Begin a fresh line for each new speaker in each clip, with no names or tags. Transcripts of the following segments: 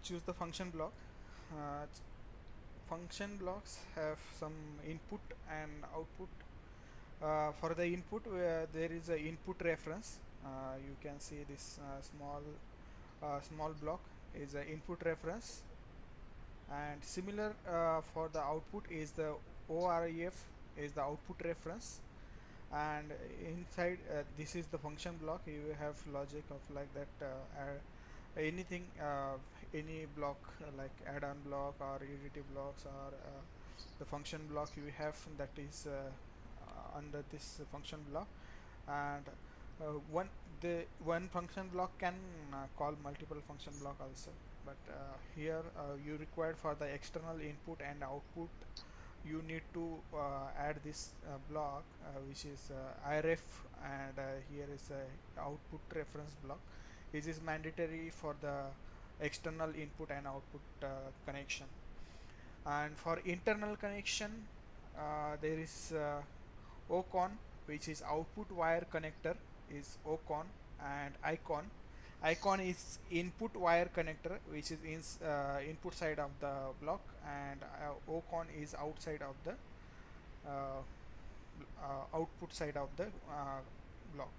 Choose the function block. uh, Function blocks have some input and output. For the input, there is a input reference. You can see this small block is a input reference, and similar for the output is the OREF is the output reference. And inside this is the function block. You have logic of like that, anything, any block, like add-on block or utility blocks, or the function block you have that is under this function block. And one the one function block can call multiple function block also. But here you require for the external input and output, you need to add this block, which is IREF, and here is a output reference block. This is mandatory for the external input and output connection. And for internal connection, there is OCON, which is output wire connector is OCON, and icon is input wire connector, which is input side of the block, and OCON is outside of the uh, output side of the block.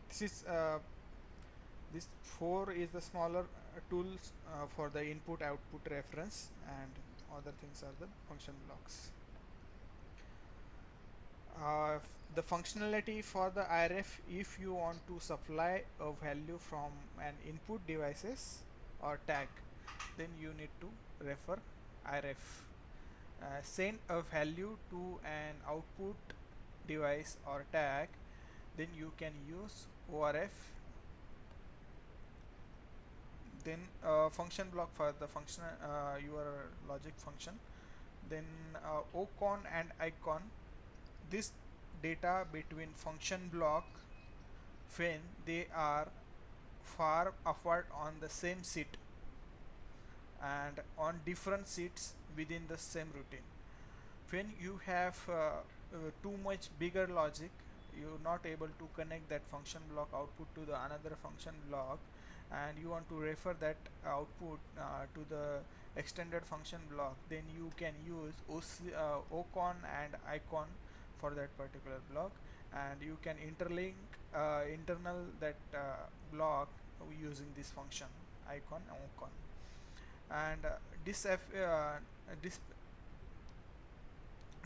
This is this 4 is the smaller tools for the input output reference, and other things are the function blocks. uh, the functionality for the IRF: if you want to supply a value from an input devices or tag, then you need to refer IRF. Send a value to an output device or tag, then you can use ORF. Then function block for the function, your logic function. Then OCON and icon, this data between function block when they are far apart on the same seat and on different seats within the same routine. When you have too much bigger logic, you're not able to connect that function block output to the another function block, and you want to refer that output to the extended function block, then you can use OCON and icon for that particular block, and you can interlink internal that block using this function icon and OCON. And this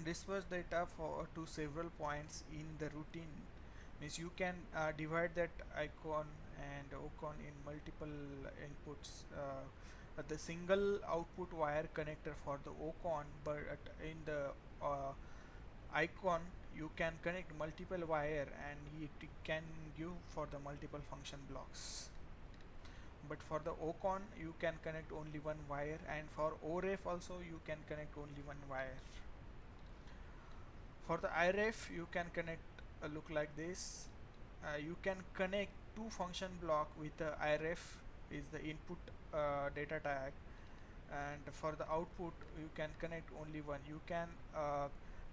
disperse data for to several points in the routine, means you can divide that icon and OCON in multiple inputs. The single output wire connector for the OCON, but in the icon you can connect multiple wire, and it can give for the multiple function blocks. But for the OCON you can connect only one wire, and for OREF also you can connect only one wire. For the IREF you can connect look like this. You can connect two function block with the IREF is the input data tag, and for the output you can connect only one. You can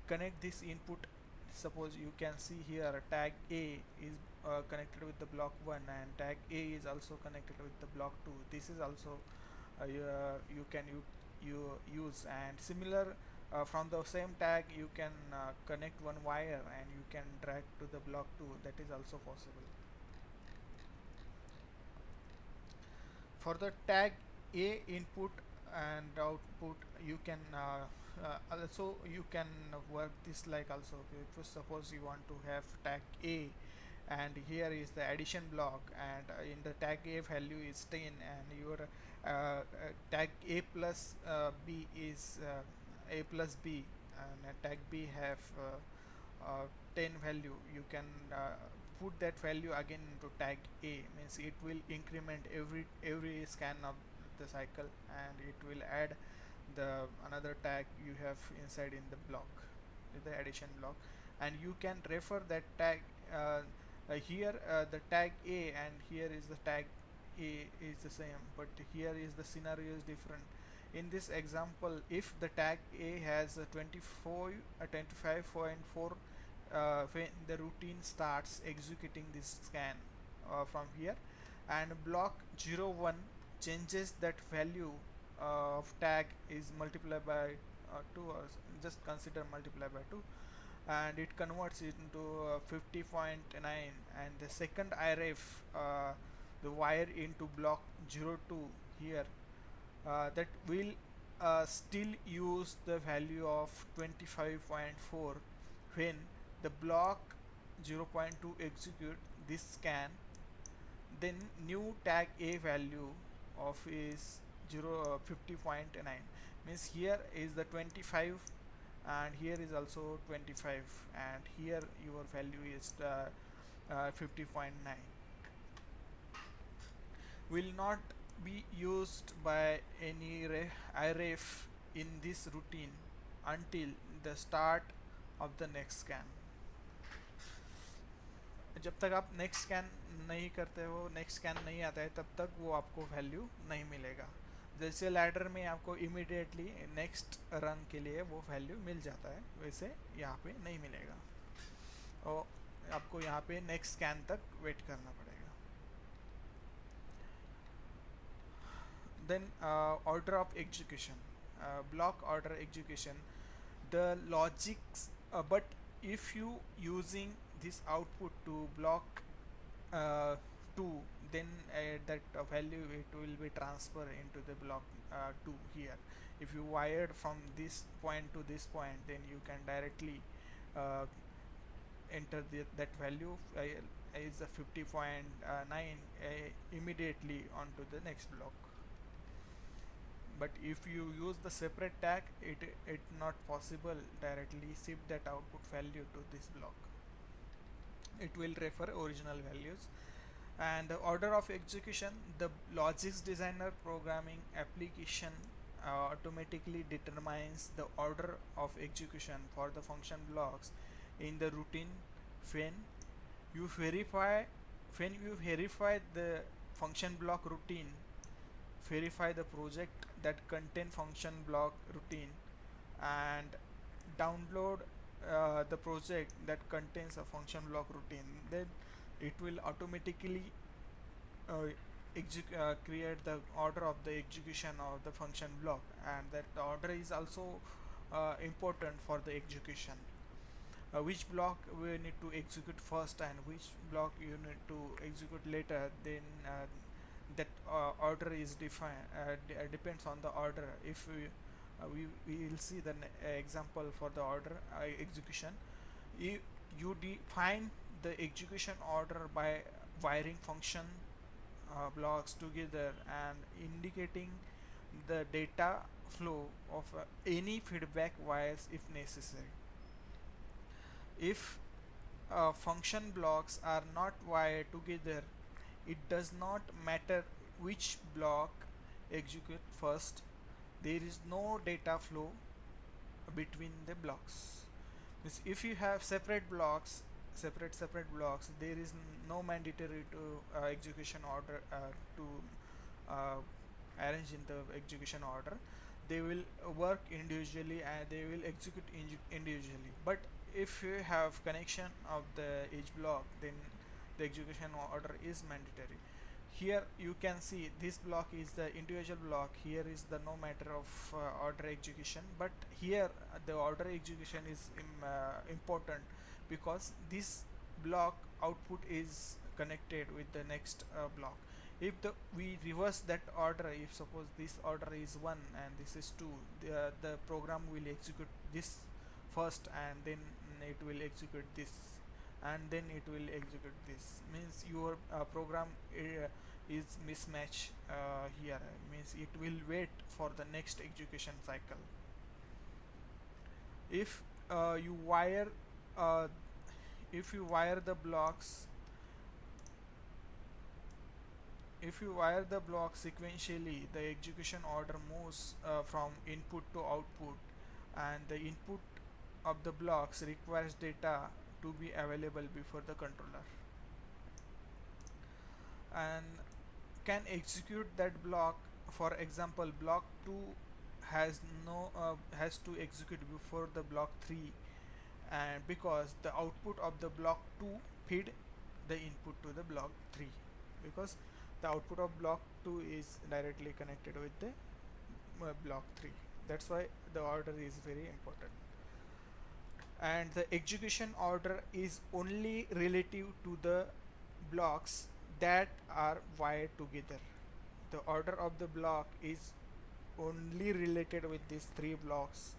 connect this input. Suppose you can see here tag A is connected with the block 1, and tag A is also connected with the block 2. This is also you can use, and similar from the same tag you can connect one wire and you can drag to the block 2. That is also possible. For the tag A input and output, you can also you can work this like also. If suppose you want to have tag A, and here is the addition block, and in the tag A value is 10, and your tag A plus B is A plus B, and tag B have 10 value. You can put that value again into tag A, means it will increment every scan of the cycle, and it will add the another tag you have inside in the block, the addition block. And you can refer that tag here the tag A, and here is the tag A is the same, but here is the scenario is different. In this example, if the tag A has a 25.4 when the routine starts executing this scan from here, and block 01 changes that value of tag is multiplied by 2, or just consider multiply by 2, and it converts it into 50.9, and the second IRF, the wire into block 02 here, that will still use the value of 25.4 when the block 0.2 execute this scan. Then new tag a value of is 50.9, means here is the 25, and here is also 25, and here your value is 50.9. Will not be used by any IRF in this routine until the start of the next scan. जब तक आप next scan नहीं करते हो, next scan नहीं आता है, तब तक वो आपको वैल्यू नहीं मिलेगा. जैसे लैडर में आपको इमीडिएटली नेक्स्ट रन के लिए वो वैल्यू मिल जाता है, वैसे यहाँ पे नहीं मिलेगा और आपको यहाँ पे नेक्स्ट स्कैन तक वेट करना पड़ेगा. Then order of execution, block order execution, the logics, but if you using this output to block 2, then that value it will be transferred into the block 2 here. If you wired from this point to this point, then you can directly enter that value is a 50.9 immediately onto the next block. But if you use the separate tag, it not possible directly shift that output value to this block. It will refer original values. And the order of execution, the logics designer programming application automatically determines the order of execution for the function blocks in the routine when you verify the function block routine. Verify the project that contain function block routine and download the project that contains a function block routine. Then it will automatically create the order of the execution of the function block, and that the order is also important for the execution. Which block we need to execute first and which block you need to execute later, then that order is defined depends on the order. If we will see the example for the order execution. You define the execution order by wiring function blocks together and indicating the data flow of any feedback wires if necessary. If function blocks are not wired together, it does not matter which block execute first, there is no data flow between the blocks. Means if you have separate blocks, separate there is no mandatory to execution order to arrange in the execution order. They will work individually and they will execute individually. But if you have connection of the each block, then the execution order is mandatory. Here you can see this block is the individual block, here is the no matter of order execution, but here the order execution is important because this block output is connected with the next block. If we reverse that order, if suppose this order is 1 and this is 2, the program will execute this first and then it will execute this and then it will execute this. Means your program is mismatch here, means it will wait for the next execution cycle. If you wire the blocks, if you wire the block sequentially, the execution order moves from input to output, and the input of the blocks requires data to be available before the controller, and can execute that block. For example, block 2 has to execute before the block 3, and because the output of the block 2 feed the input to the block 3, because The output of block 2 is directly connected with the block 3. That's why the order is very important. And the execution order is only relative to the blocks that are wired together. The order of the block is only related with these three blocks.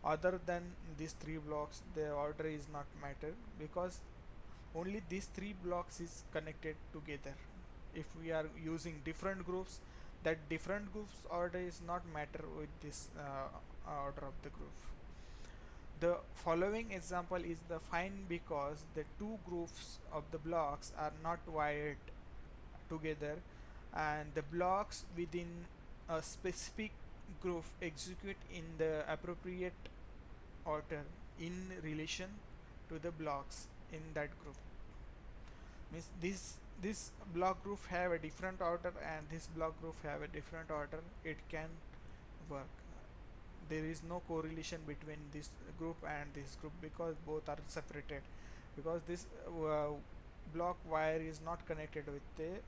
Other than these three blocks, the order is not matter, because only these three blocks is connected together. If we are using different groups, that different groups order is not matter with this order of the group. The following example is the fine because the two groups of the blocks are not wired together, and the blocks within a specific group execute in the appropriate order in relation to the blocks in that group. Means this block group have a different order and this block group have a different order, it can work. There is no correlation between this group and this group because both are separated, because this block wire is not connected with the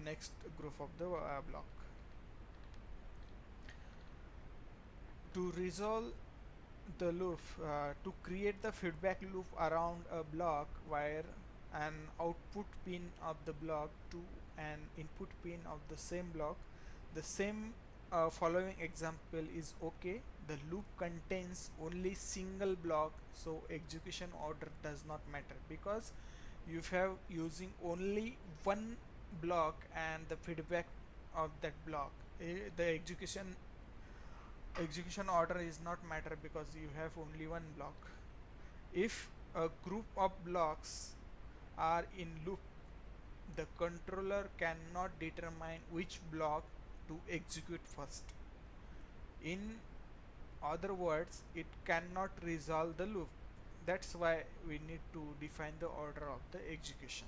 next group of the block. To resolve the loop, to create the feedback loop around a block wire, an output pin of the block to an input pin of the same block, the same following example is okay. The loop contains only single block, so execution order does not matter, because you have using only one block and the feedback of that block. The execution order is not matter because you have only one block. If a group of blocks are in loop, the controller cannot determine which block to execute first. In other words, it cannot resolve the loop. That's why we need to define the order of the execution.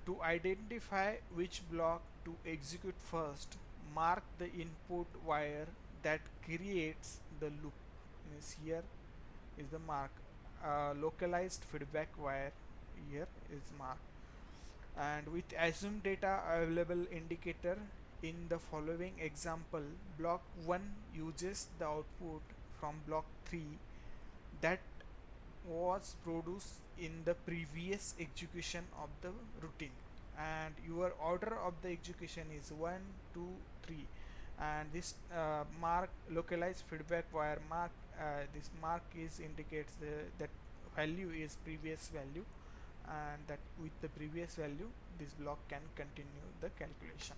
To identify which block to execute first, mark the input wire that creates the loop. Means here is the mark. Localized feedback wire here is marked. And with assume data available indicator, in the following example, block 1 uses the output from block 3 that was produced in the previous execution of the routine, and your order of the execution is 1 2 3, and this mark localized feedback wire mark, this mark is indicates that value is previous value, and that with the previous value this block can continue the calculation.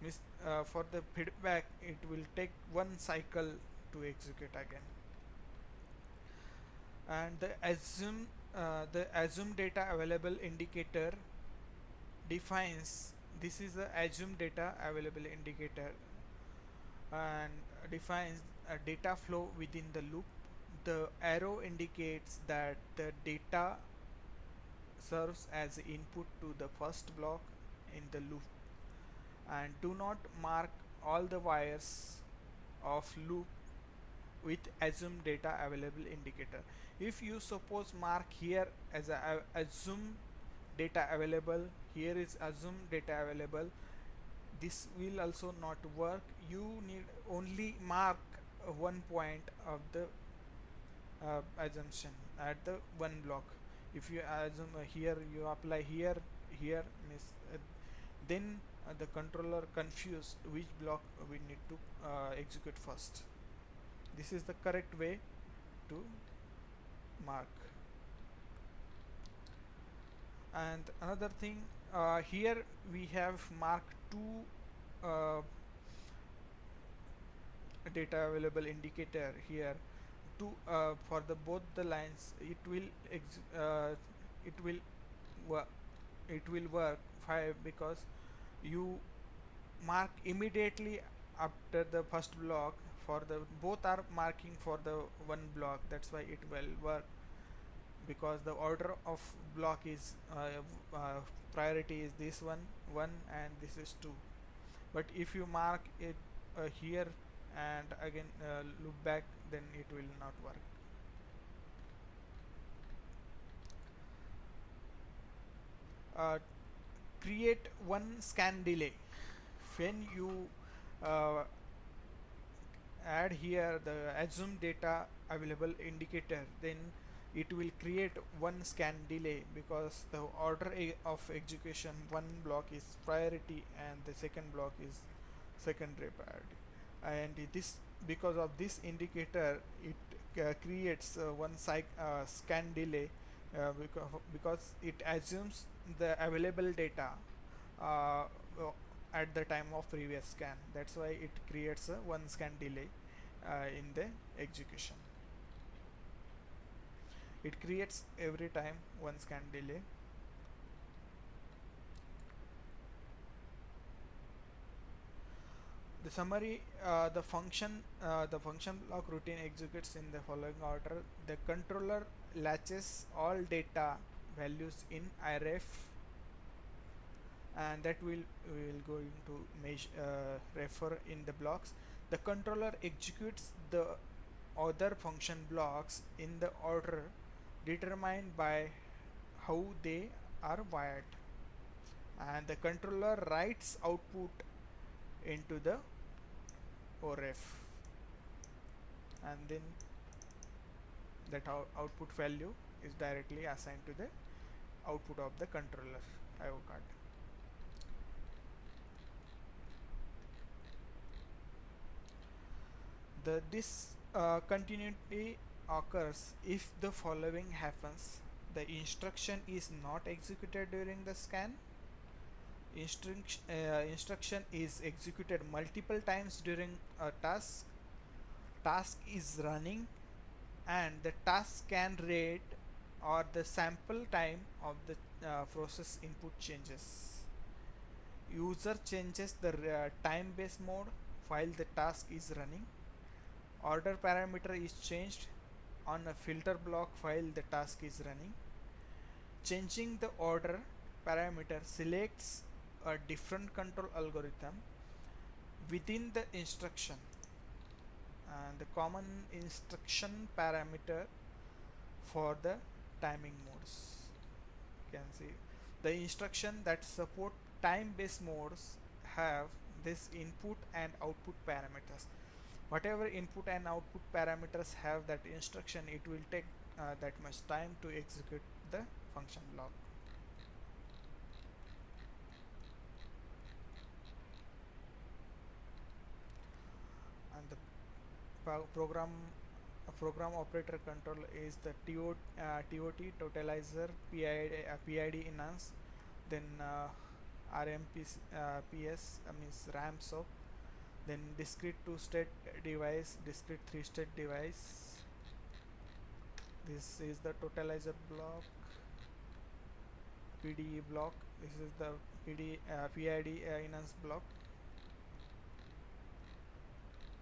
Means for the feedback it will take one cycle to execute again. And the assume data available indicator defines, this is the assume data available indicator, and defines a data flow within the loop. The arrow indicates that the data serves as input to the first block in the loop, and do not mark all the wires of loop with assume data available indicator. If you suppose mark here as a assume data available, here is assume data available, this will also not work. You need only mark one point of the assumption at the one block. If you assume here, you apply here means then the controller confused which block we need to execute first. This is the correct way to mark. And another thing, here we have marked two data available indicator here to for the both the lines. It will it will work fine, because you mark immediately after the first block. For the both are marking for the one block, that's why it will work, because the order of block is priority is this one and this is 2. But if you mark it here and again loop back, then it will not work. create one scan delay. When you uh, add here the assume data available indicator, then it will create one scan delay, because the order of execution, one block is priority and the second block is secondary priority. And this, because of this indicator, it creates one scan delay, because it assumes the available data uh, uh, at the time of previous scan. That's why it creates a one scan delay in the execution. It creates every time one scan delay. The summary: the function block routine executes in the following order. The controller latches all data values in IREF, and that will going to refer in the blocks. The controller executes the other function blocks in the order determined by how they are wired, and the controller writes output into the ORF, and then that output value is directly assigned to the output of the controller IO card. This continuity occurs if the following happens: the instruction is not executed during the scan, instruction is executed multiple times during a task is running, and the task scan rate or the sample time of the process input changes. User changes the time based mode while the task is running. Order parameter is changed on a filter block while the task is running. Changing the order parameter selects a different control algorithm within the instruction, and the common instruction parameter for the timing modes. You can see the instruction that support time based modes have this input and output parameters. Whatever input and output parameters have that instruction, it will take that much time to execute the function block. And the program operator control is the TOT totalizer, PID enhance, then RMPS means RAM soap, then discrete 2-state device, discrete 3-state device. This is the totalizer block, PDE block. This is the PID enhance block.